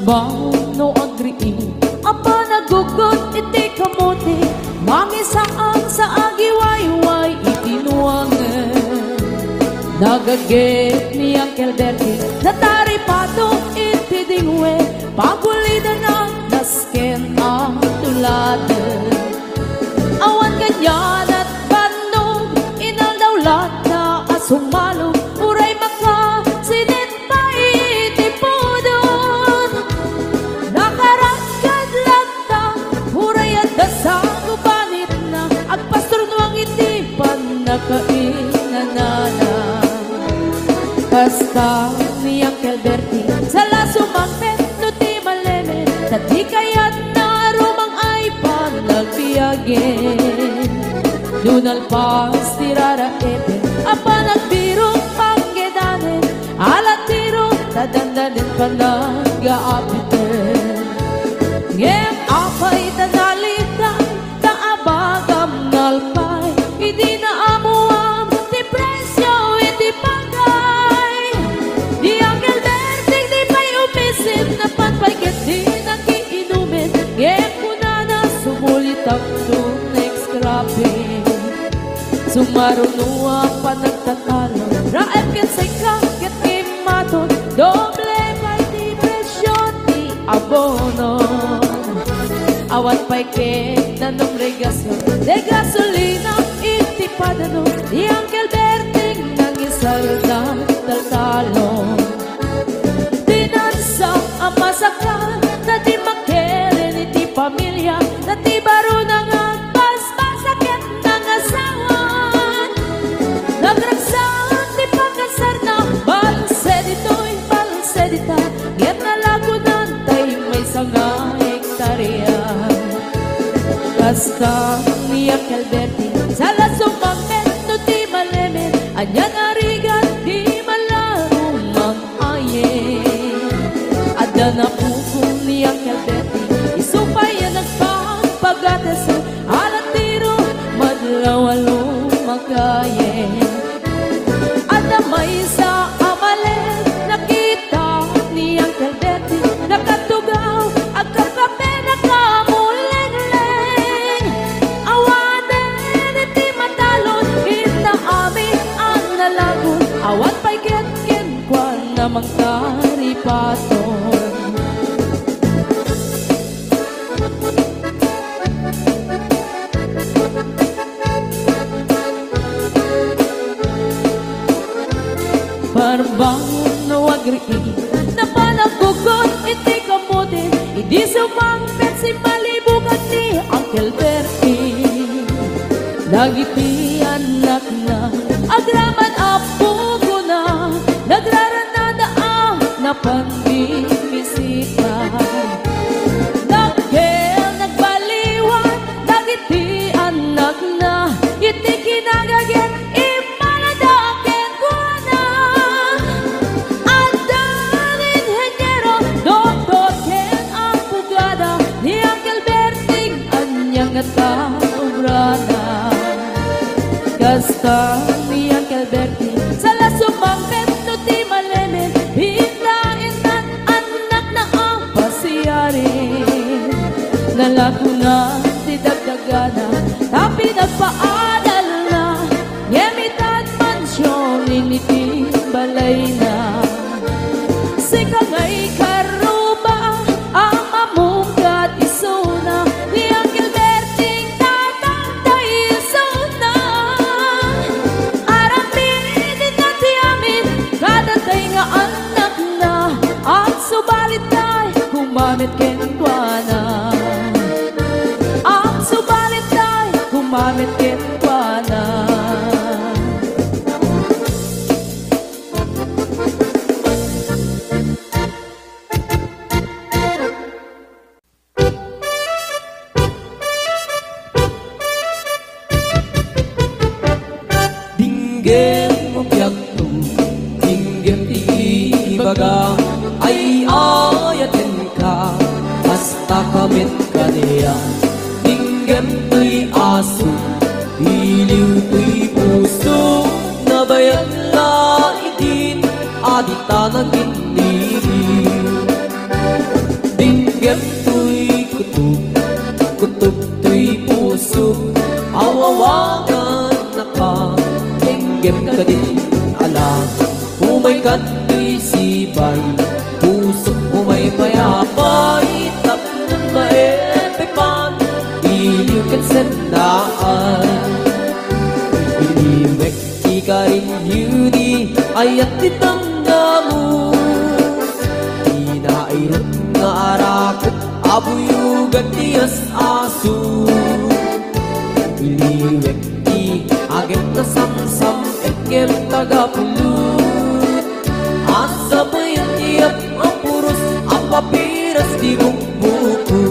Parbaon no agriin apa nagugot iti kamote mangisaan sa agiwayway itinuangan nagaget ni Uncle Bertie nataripato iti dingwe pagulida na nasken ang tuladan awan ganyan at bandong inaldawlat na asumalo uray maka sinin pa itipudon nakaragkad lagta uray at dasang ubanit na agpastor nuang itipan nakainanana kasta ni Uncle Bertie sa lasumangpet no ti maleme tati kayat na rumang ay panagpiyagin Dunal pas tirara ete apa nagbiro panggedanen alat tiro tadandanen panagaapiten ngem apay tanalita taabagam nalpay hindi na amuam ti presyo iti pagay di Uncle Bertie di pay umisin na panpay di nakiinumin ngem kuna na sumulit ang next grabe sumarunua pa nagtatalo raep ket say kaket imaton doble kay di presyo ti abono awan pay ket nanong regasyon de gasolina iti padano di Uncle Bertie nangisarda taltalon dinansa ang masakal na di makeren iti pamilya na di baro na nga paspasaket ng asawa nagragsan di pagkasar na balsedito'y balsedita get na lagunan tay may sanga hektarya kasta ni Uncle Bertie sa lasumangpet no ti malemen anyan arigan di malarong mag-ayen adda na pukong ni Uncle Bertie isupay yan nagpapagateso alat tiro madlawalong magayen adda may sa amalen nakita ni Uncle Bertie nakatugaw agkakape nakamuleng-leng awanen iti matalon ita amin ang nalagon awan pa'y ket-ken kwa namang taripaton Parbaon no agriin na panagugot iti kamote idi sumangpet si malibukat ni Uncle Bertie dagiti anak na agraman apo ko na nagraranada na pangbibisita nagkel nagbaliwan dagiti anak na iti kinagaget imaladaken ko na andan inhenyero doktor ken ang pugada ni Uncle Bertie anyang at kaubrana kasta ni Uncle Bertie sa lasumangpet no ti malemen hindain at anak na ang pasiyarin nalaguna ti dagdagana tapi nagpaadal na yemitan mansyon initi balay na sikangay karuba ang mamungkat isuna ni Uncle Bertie tatantay isuna aramin inati amin kadatay nga anak na at subalit tay kumamit kenkwana at subalit tay kumamit kenkwana Dinggem objekto, dinggem ibaga ay ayatin ka basta kamit ka niya dinggem tuy aso iliw tuy puso nabayan la itin adita nagindiri ka din alam. Umay kanto'y sibay, puso umay mayapay, tapon maepepan, iliw kan sendaan. Iliwek di ka rin yudi, ayat ditanggamu, inairot nga arakot, abuyugan tiyas asu. Iliwek di agit na samsam, etkem tagapulut, asa bayan tiap ang puros, ang papiras di bukbuku.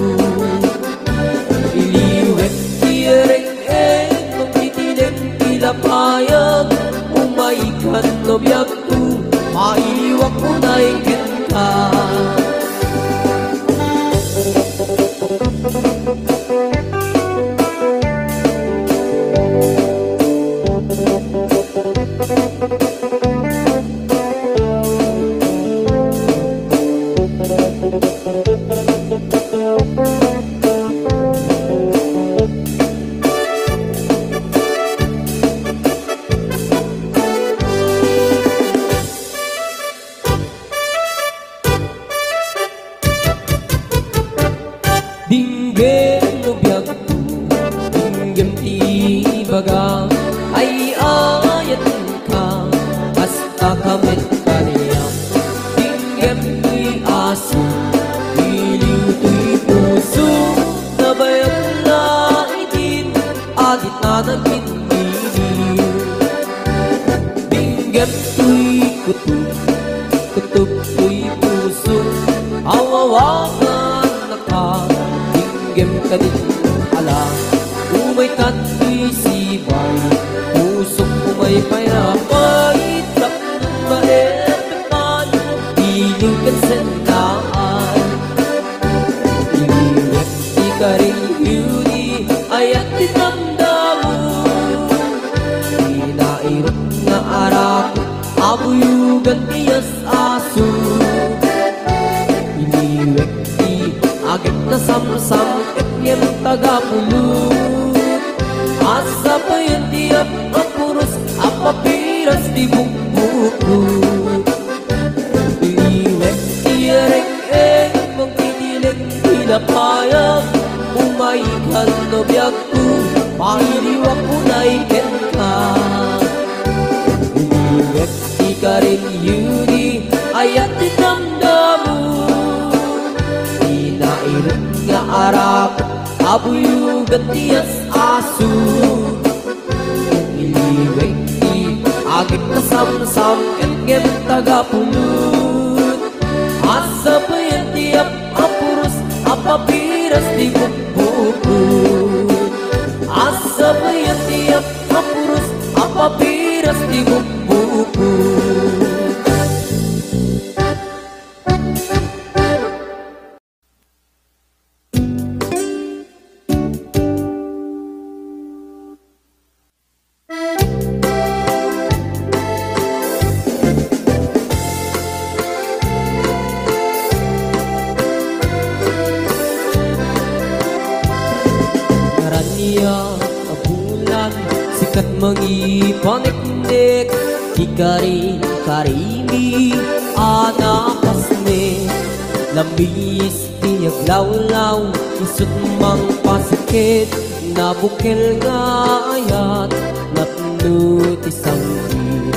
Iliwek di ereng-eng, magtitiling tilapayag, umaikan lobyak tu, mailiwak mo na ingin ka. Dinggem no biag tu, dinggem ti baga, ay ayat ka, hasta kamit ka niya. Dinggem tu'y aso, iliw tu'y puso, nabayag na itin, adit na nagpiniliw. Dinggem tu'y kutub, kutub tu'y puso, awawakan na ka. Dinggem ka din alam, umay kanto'y sibay, pusok umay payapay, tapon maepepan, iliw kan sendaan. Iliwek di ka rin yudi, ayat ditanggamu, inairot nga arakot, abuyugan tiyas asu. Iliwek di agit na samsam, etkem tagapulut, asa bayan tiap ang puros, ang papiras di bukbukut. Iliwek di ereng-eng, magtitiling tilapayag, umaikan lobyak tu, mailiwak mo na iken ka. Iliwek di ka rin yudi, ayat ditanggamu, inairot nga arap, abuyugan tiyas asu. Iliwek di agit na samsam, etkem tagapulut, asa bayan tiap ang puros, ang papiras di bukbukut. Asa bayan tiap ang puros, ang papiras di bukbukut. Bulan sikat mangipaniknik, ikarin karimi anapasne, lambis tiyag lawlaw, isut mang pasakit, nabukil nga ayat, natnut isang hit.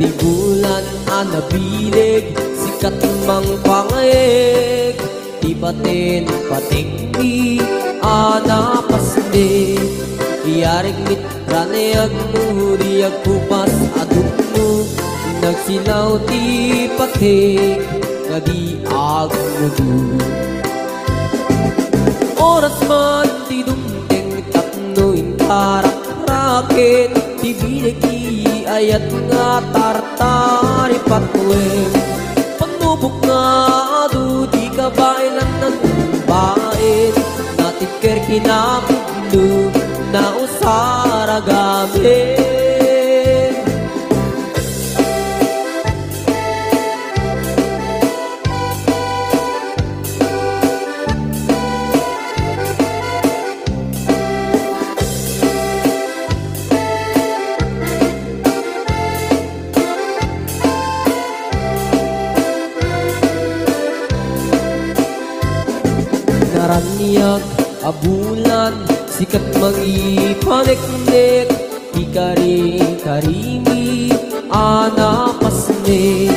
Di bulan anabilig, sikat mang pangayeg, di batin patinggi anapasne, iyarig mitranayag mo, diyag kupas aduk mo, nagsilaw ti patik, nga di agmudu. Oras man ti dumteng tapnoin karak-raket, ti binagi ayat nga tartari patweng, panubok nga adu di kabailan ng bain, natikir kinakudlo na usara gamit. Naraniyak abulan sikat mangipanek-nek di kari-karimi anapasne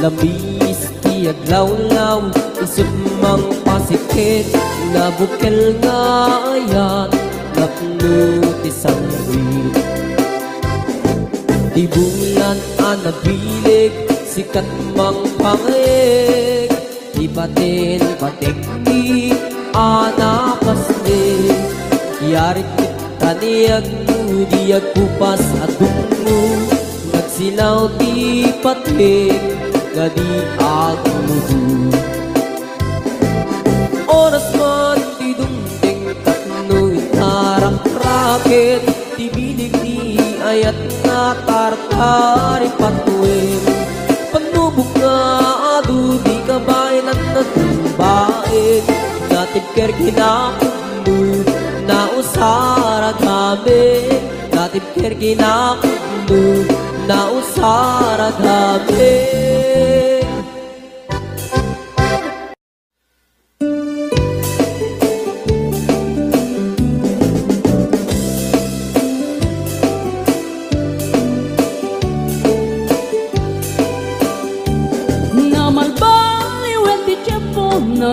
labis tiyag law-law isut mang pasikit nabukel nga ayat napno ti sangwit di bulan anabilig sikat mang pangeg di batin patekni anapasne yarit kaniyag diyag kupas at dungo nagsilaw di patik nga di agmudu oras man di dumding tatno'y tarak-rakit di bilig di ayat nga tartari patuin panubok nga adu di kabayan at natumbain natibker kinakumbu na usara gabi natibker kinakumbu na usara gabi.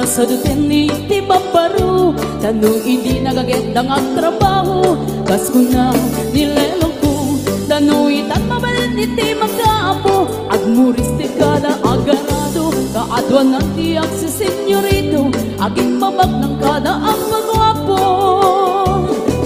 Sa dutini ti babaru tanong hindi nagagendang ang trabaho kas ko na nilelong ko tanong itan mabalin iti magkaapo agmuris ti kada agarado kaadwan ng tiyak si senyorito aging babag ng kada ang pagwapo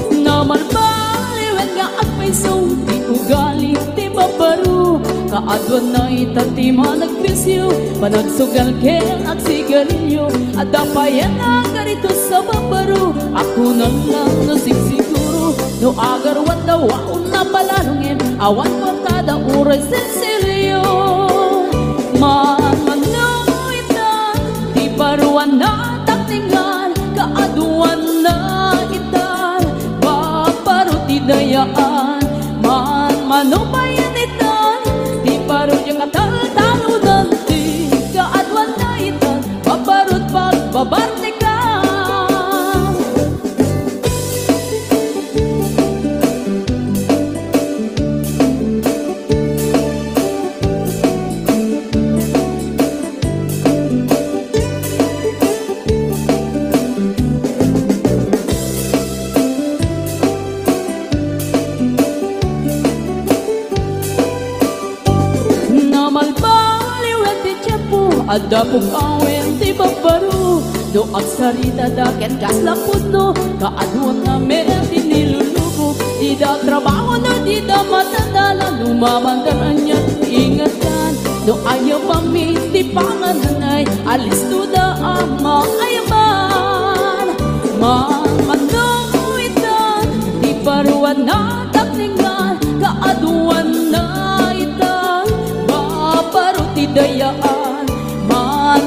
namalbaliwen nga agpaisong ti ugali ti babaru kaadwan na itatima nagpisyo panagsugal kel at sigarilyo at dapayan ang garito sa babaru ako nang lang nasigsiguro no agarwan daw ako na palalungin awan mo kada uray sensilyo manmanuitan di paruan na taktingan kaadwan na itan babaru ti dayaan manmanubayan itan di paru yung katal-talo nanti kaadwan na itan babarut pagbabarte ka ada pong awen ti babaru do agsarita daken kaslapod no kaadwan na meron ti nilulubo di da trabaho no di da matandala lumamandaran niya ingatan do ayaw pami ti pangananay alis to da ama ayaman manuitan di paruan na takningan kaadwan na itan babaru ti dayaan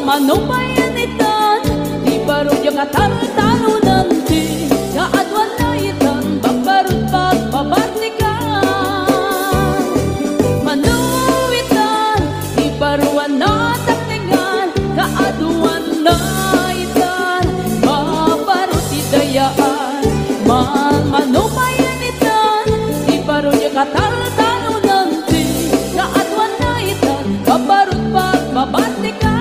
manubayan itan di barong yung ataro-taro nanti kaadwan na itan babarut pagbabartikan manuitan di baruan na takningan kaadwan na itan babarut idayaan manubayan itan di barong yung ataro-taro nanti kaadwan na itan babarut pagbabartikan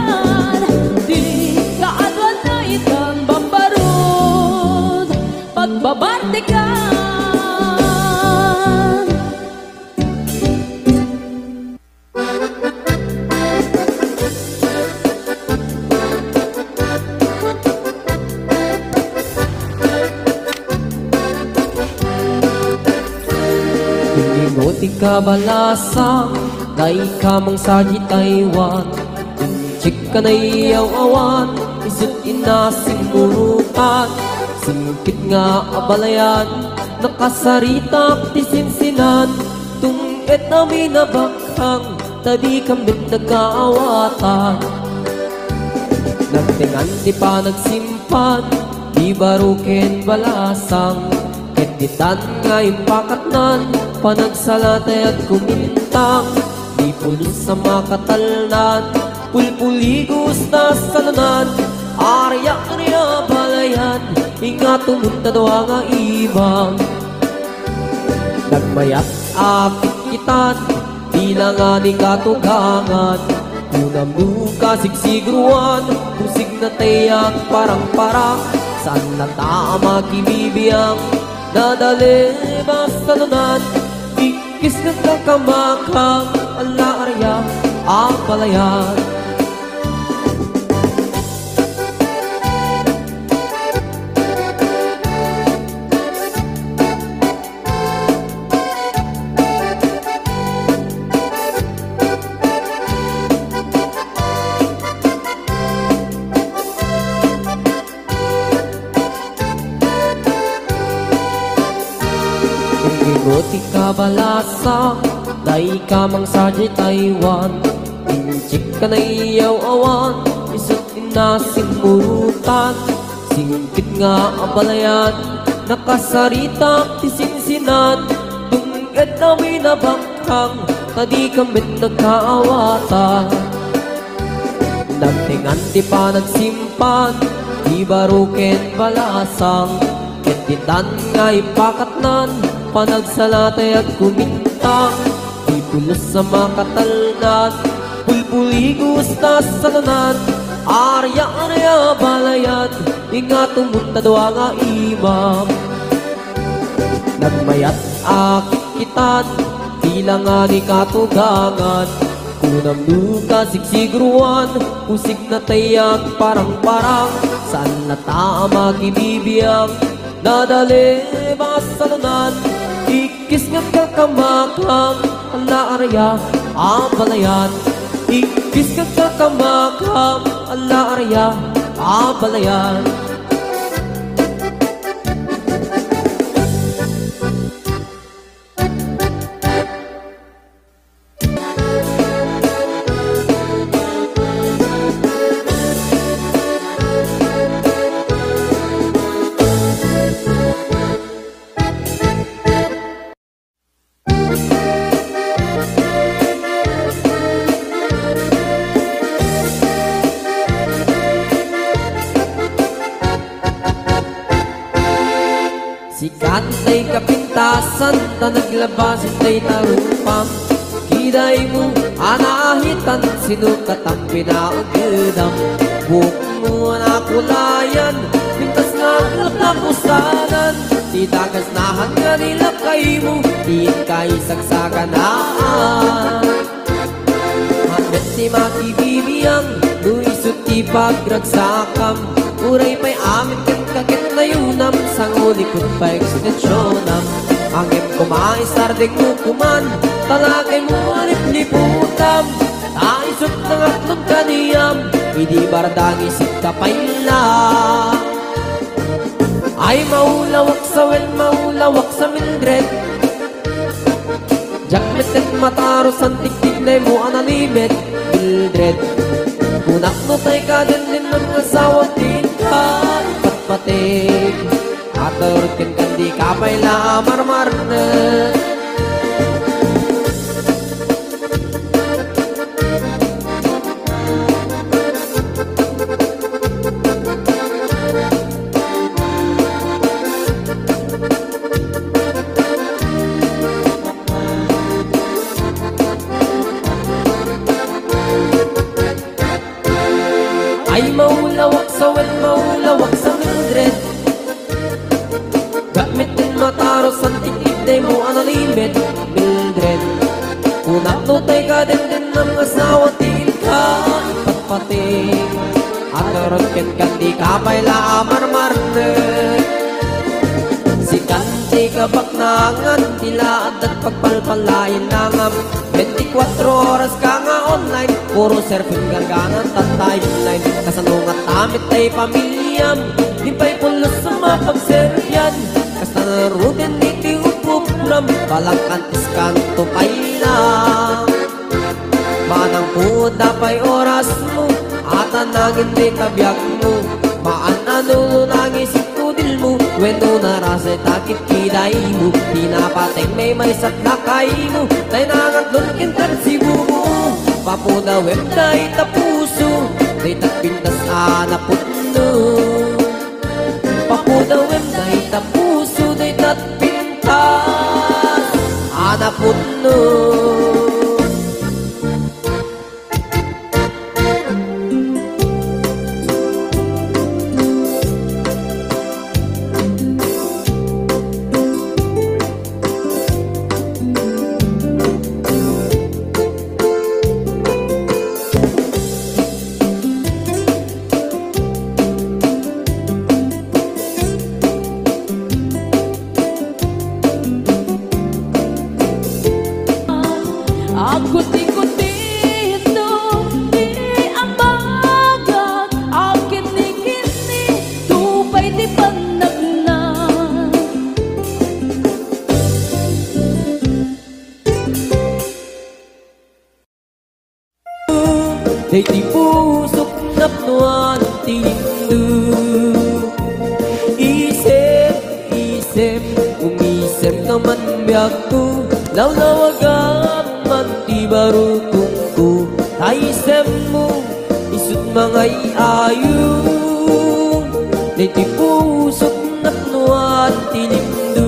pagbabartikan. Iningoti ka balasang day kamang saji Taiwan Inchik ka na iyaw awan isut inasing urutan singkit nga abalayan nakasarita ti sinsinan tungit nami na bakhang tadi kambit nagkaawatan nagtingan di pa nagsimpan di baruken balasang keditan nga impakatnan panagsalatay at kumintang di pulos sa makatalnan pulpuligos na salunan Arya niya balayan, ingat tumunta doa nga ibang. Nagmayat akit kitan, bilangan ni katugangan. Unam duka sigsigruan, pusig na tayak parang-parang. Saan na tama kimibiyang, nadali basta nunan. Ikis na kakamakang, ala arya ang balayan. Roti kabalasa, dai kamang sa Taiwan. Inchik ka na iyaw awan, isa't inasin murutan. Singkit nga ang balayan, nakasarita tisinsinan. Tungkad namin na bangkang, tadi kamit nagkaawatan. Nagtingan di pa nagsimpan, di baruken balasang. Ketitan nga ipakatnan, panagsalatay at kumintang. Di pulos sa makatalnan, pulpuli gusta sa lanan. Arya arya balayan, ingat tumunta doa nga imam. Nagmayat akit kitan, tila nga ni katugangan. Kunam duka sigsigruan, pusig na tayak parang-parang. Saan na tama kimibiyang, nadali basta nunan. Ikis nga kakamakang, ala arya ang balayan. Ikis nga kakamakang, ala arya ang balayan. Sikat tay kapintasan, ta naglabasin tay tarupang. Kiday mo anahitan, sinukat ang pinaagdam. Buhok mo nakulayan, pintas nga napusanan. Di dagas nahan nga nila kay mo, di kay saksakanaan. Handet si makibibiyang, luisot ti pagragsakam. Uray pa'y amin kan kakit na yunam, sang ulikot pa ekstensyonan. Angin kumais tarding mukuman, talagay mo alip-liputam. Taisot ng atlong kaniyam, hindi bardang isip kapay lang. Ay maulawak sa wel, maulawak sa Mildred. Jakmetet mataros ang tiktik na mo analimit, Mildred. Kunak no tay ka din ng asawa din ka ipatpatig. Aturkin kan di kapay la marmar na. Ay maulawak sa wel, maulawak sa Mildred. Gamit din mataros ang tiktik mo analimit, Mildred. Kunak no tay ka din ng asawa din ka ipatpatig. At kan di kapay la marmarne. Si kanti kabaknangan, tila at pagpalpalain langam. 24 oras ka nga online, puro surfing gargangan at timeline. Kasanungat amit ay pamilyam, di pa'y pulos sa mapagseryan. Kasta na rutin iti upupram, balang kantis kanto pa'y lang. Manang po dapay oras mo, at anangin di kabyak mo. Maan-ano nangisip kudil mo, wendo narasay takip kiday mo. Pinapatay may saklakay mo, tay nangaglon kintar si bumo. Papuda web day tapuso, day tapintas anapot no. Papudawin day tapuso day tatpintas anapun no. Kuti-kutito, di ambagat, akin ni kini, tupay di panagnan. Day di pusok napnuan tindu. Isip, umisip naman biyak ko, lawlawagan man di baru tungku. Taisem mo, isut mangay ayung. Day di pusok napnuan tindu.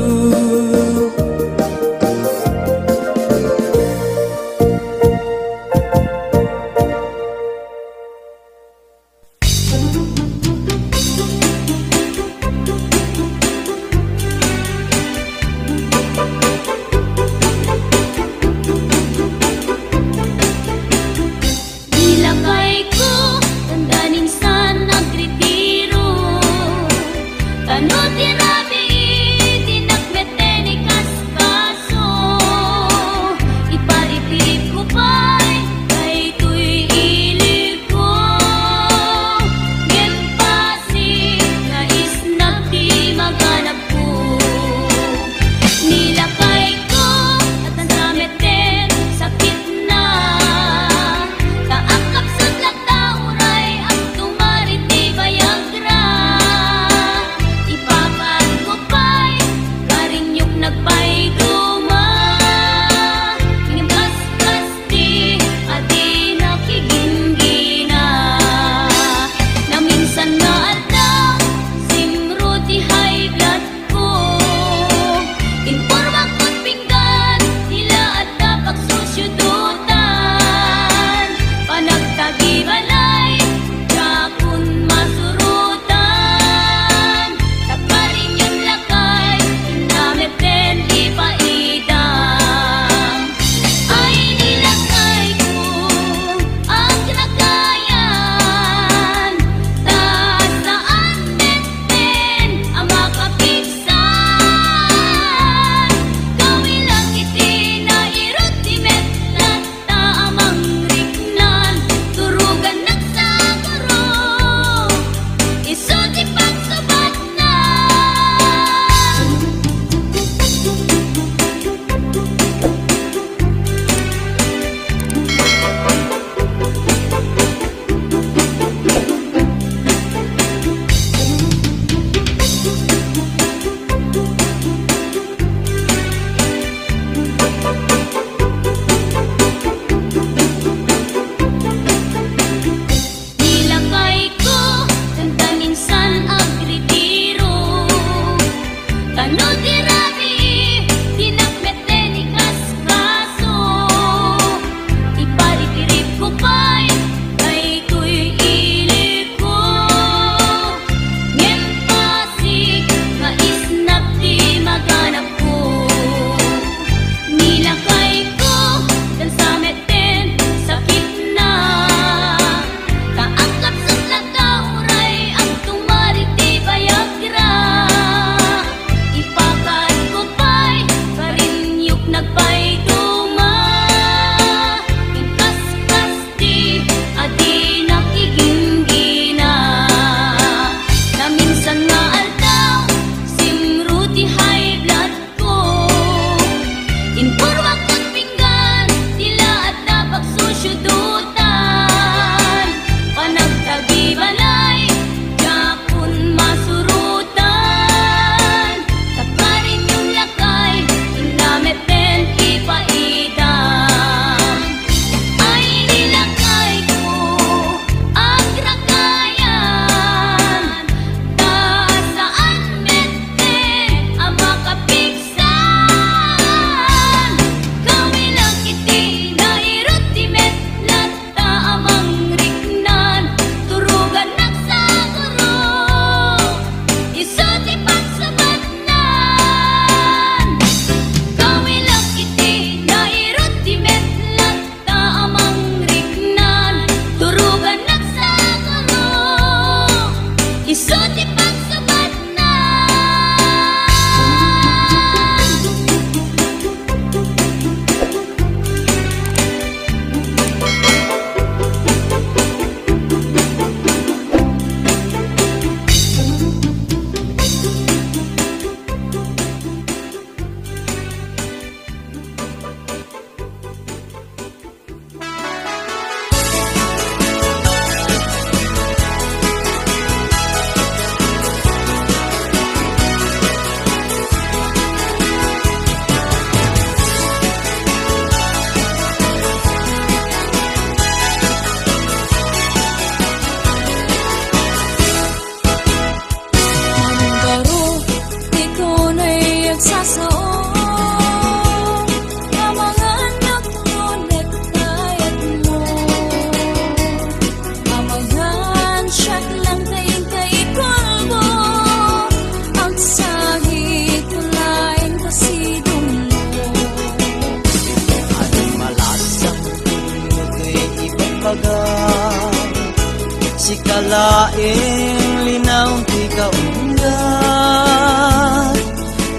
kalaing linaw ti kaundat,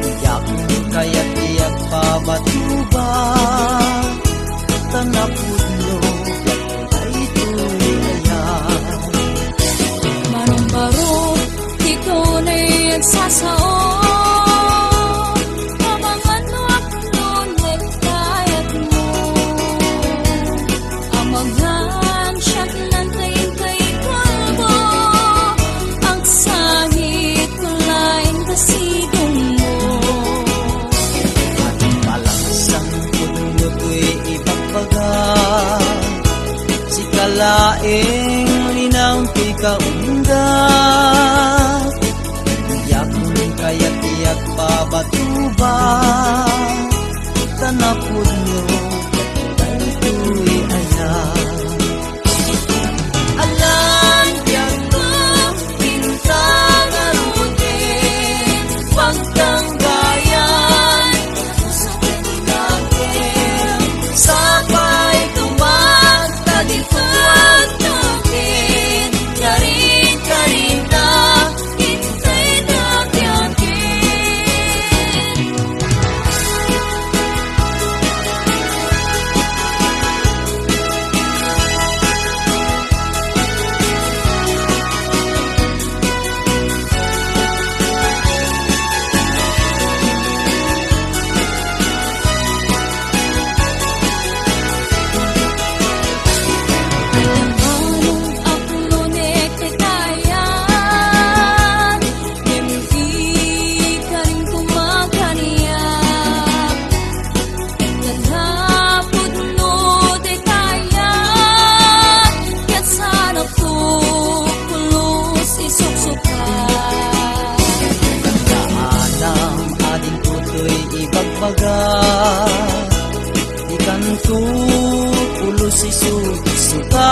iyak kaya't iyak pabatuba, tanapudlo ay tulaya. Marong-marong ito na'y nagsasao, abangan mo ako ngunit kayat mo. Amahan siya't lantayin kay kalbo, ang sahit kulain kasigong mo. At palasang pudlo ko'y ibagbaga, si kalaing linaw ti kaundat, iyak kaya't iyak pabatuba, tanapudlo ay tuy ayan. Alam yang ko, bintang arutin, pagtanggayan, susukin natin, sabay tumata dito at tukin, karin na, hintay na tiyakin. Anong ako nek kekayan, hindi ka rin kumakaniyak. Naghapod mo di kaya, kaya't sana tukulos isuksukan. Kaanam ading puto'y ibagbaga, ikan tu pulos isusuka.